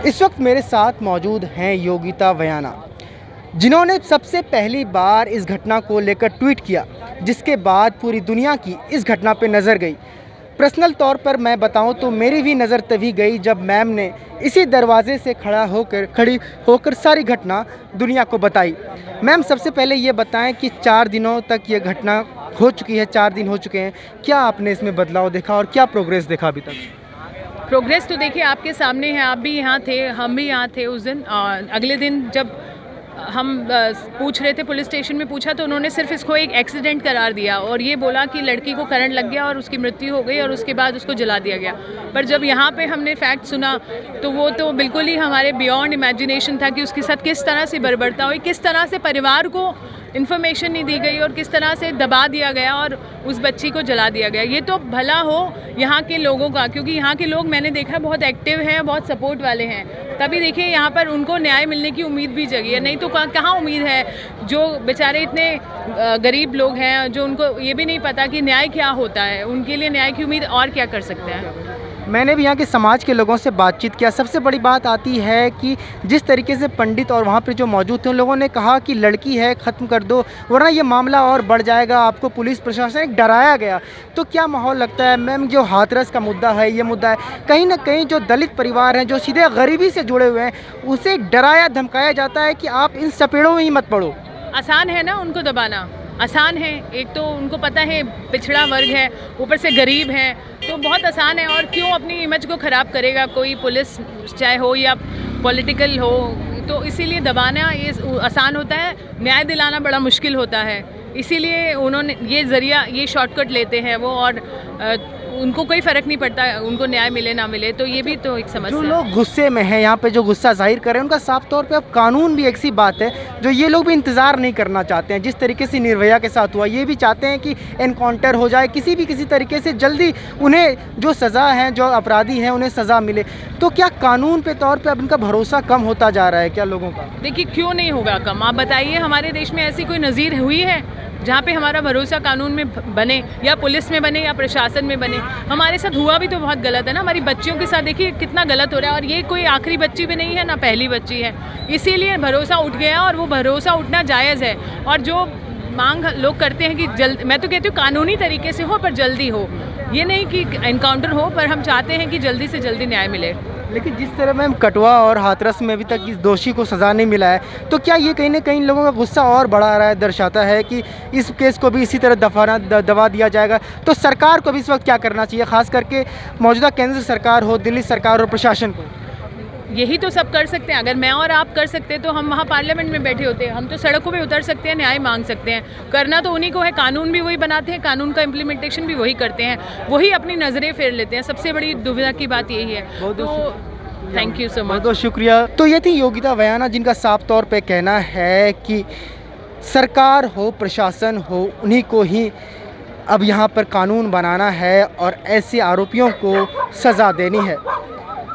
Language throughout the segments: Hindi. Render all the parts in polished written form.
इस वक्त मेरे साथ मौजूद हैं योगिता वयाना, जिन्होंने सबसे पहली बार इस घटना को लेकर ट्वीट किया, जिसके बाद पूरी दुनिया की इस घटना पर नज़र गई। पर्सनल तौर पर मैं बताऊं तो मेरी भी नज़र तभी गई जब मैम ने इसी दरवाजे से खड़ी होकर सारी घटना दुनिया को बताई। मैम, सबसे पहले ये बताएं कि 4 दिनों तक ये घटना हो चुकी है, 4 दिन हो चुके हैं, क्या आपने इसमें बदलाव देखा और क्या प्रोग्रेस देखा अभी तक? प्रोग्रेस तो देखिए आपके सामने है, आप भी यहाँ थे, हम भी यहाँ थे उस दिन। अगले दिन जब हम पूछ रहे थे, पुलिस स्टेशन में पूछा तो उन्होंने सिर्फ इसको एक एक्सीडेंट करार दिया और ये बोला कि लड़की को करंट लग गया और उसकी मृत्यु हो गई और उसके बाद उसको जला दिया गया। पर जब यहाँ पे हमने फैक्ट सुना तो वो तो बिल्कुल ही हमारे बियॉन्ड इमेजिनेशन था कि उसके साथ किस तरह से बर्बरता हुई, किस तरह से परिवार को इन्फॉर्मेशन नहीं दी गई और किस तरह से दबा दिया गया और उस बच्ची को जला दिया गया। ये तो भला हो यहाँ के लोगों का, क्योंकि यहाँ के लोग मैंने देखा बहुत एक्टिव हैं, बहुत सपोर्ट वाले हैं, तभी देखिए यहाँ पर उनको न्याय मिलने की उम्मीद भी जगी है। नहीं तो कहाँ उम्मीद है? जो बेचारे इतने गरीब लोग हैं, जो उनको ये भी नहीं पता कि न्याय क्या होता है, उनके लिए न्याय की उम्मीद और क्या कर सकते हैं। मैंने भी यहाँ के समाज के लोगों से बातचीत किया। सबसे बड़ी बात आती है कि जिस तरीके से पंडित और वहाँ पर जो मौजूद थे उन लोगों ने कहा कि लड़की है, ख़त्म कर दो वरना ये मामला और बढ़ जाएगा, आपको पुलिस प्रशासन एक डराया गया। तो क्या माहौल लगता है मैम, जो हाथरस का मुद्दा है, ये मुद्दा है कहीं ना कहीं जो दलित परिवार हैं, जो सीधे गरीबी से जुड़े हुए हैं, उसे डराया धमकाया जाता है कि आप इन सपेड़ों में ही मत पड़ो। आसान है ना उनको दबाना, आसान है। एक तो उनको पता है पिछड़ा वर्ग है, ऊपर से गरीब है, तो बहुत आसान है। और क्यों अपनी इमेज को ख़राब करेगा कोई पुलिस, चाहे हो या पॉलिटिकल हो, तो इसीलिए दबाना ये आसान होता है, न्याय दिलाना बड़ा मुश्किल होता है। इसीलिए उन्होंने ये ज़रिया, ये शॉर्टकट लेते हैं वो, और उनको कोई फ़र्क नहीं पड़ता उनको न्याय मिले ना मिले। तो ये भी तो एक समस्या जो है। लोग गुस्से में हैं यहाँ पे, जो गुस्सा जाहिर कर रहे हैं, उनका साफ तौर पे अब कानून भी एक सी बात है जो ये लोग भी इंतज़ार नहीं करना चाहते हैं। जिस तरीके से निर्भया के साथ हुआ, ये भी चाहते हैं कि एनकाउंटर हो जाए, किसी तरीके से जल्दी उन्हें जो सज़ा है, जो अपराधी हैं उन्हें सज़ा मिले। तो क्या कानून पे तौर पर अब इनका भरोसा कम होता जा रहा है क्या लोगों का? देखिए क्यों नहीं होगा कम, आप बताइए। हमारे देश में ऐसी कोई नज़ीर हुई है जहाँ पे हमारा भरोसा कानून में बने, या पुलिस में बने, या प्रशासन में बने? हमारे साथ हुआ भी तो बहुत गलत है ना। हमारी बच्चियों के साथ देखिए कितना गलत हो रहा है, और ये कोई आखिरी बच्ची भी नहीं है ना पहली बच्ची है। इसीलिए भरोसा उठ गया और वो भरोसा उठना जायज़ है। और जो मांग लोग करते हैं कि मैं तो कहती हूँ कानूनी तरीके से हो पर जल्दी हो, ये नहीं कि एनकाउंटर हो, पर हम चाहते हैं कि जल्दी से जल्दी न्याय मिले। लेकिन जिस तरह मैम कटवा और हाथरस में अभी तक इस दोषी को सज़ा नहीं मिला है, तो क्या ये कहीं ना कहीं लोगों का गुस्सा और बढ़ा रहा है, दर्शाता है कि इस केस को भी इसी तरह दबा दिया जाएगा? तो सरकार को भी इस वक्त क्या करना चाहिए, ख़ास करके मौजूदा केंद्र सरकार हो, दिल्ली सरकार और प्रशासन को? यही तो सब कर सकते हैं। अगर मैं और आप कर सकते तो हम वहाँ पार्लियामेंट में बैठे होते हैं, हम तो सड़कों पे उतर सकते हैं, न्याय मांग सकते हैं। करना तो उन्हीं को है, कानून भी वही बनाते हैं, कानून का इम्प्लीमेंटेशन भी वही करते हैं, वही अपनी नज़रें फेर लेते हैं। सबसे बड़ी दुविधा की बात यही है। तो थैंक यू सो मच, बहुत शुक्रिया। तो ये थी योगिता वयाना, जिनका साफ तौर पे कहना है कि सरकार हो, प्रशासन हो, उन्हीं को ही अब यहाँ पर कानून बनाना है और ऐसे आरोपियों को सज़ा देनी है।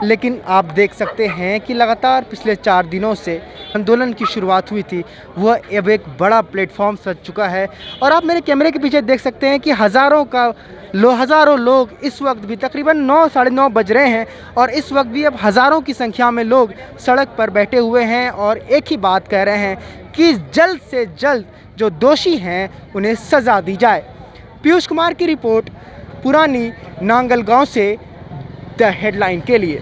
लेकिन आप देख सकते हैं कि लगातार पिछले 4 दिनों से आंदोलन की शुरुआत हुई थी, वह अब एक बड़ा प्लेटफॉर्म सज चुका है। और आप मेरे कैमरे के पीछे देख सकते हैं कि हज़ारों लोग इस वक्त भी, तकरीबन 9 साढ़े 9 बज रहे हैं, और इस वक्त भी अब हज़ारों की संख्या में लोग सड़क पर बैठे हुए हैं और एक ही बात कह रहे हैं कि जल्द से जल्द जो दोषी हैं उन्हें सज़ा दी जाए। पीयूष कुमार की रिपोर्ट, पुरानी नांगल गांव से द हेडलाइन के लिए।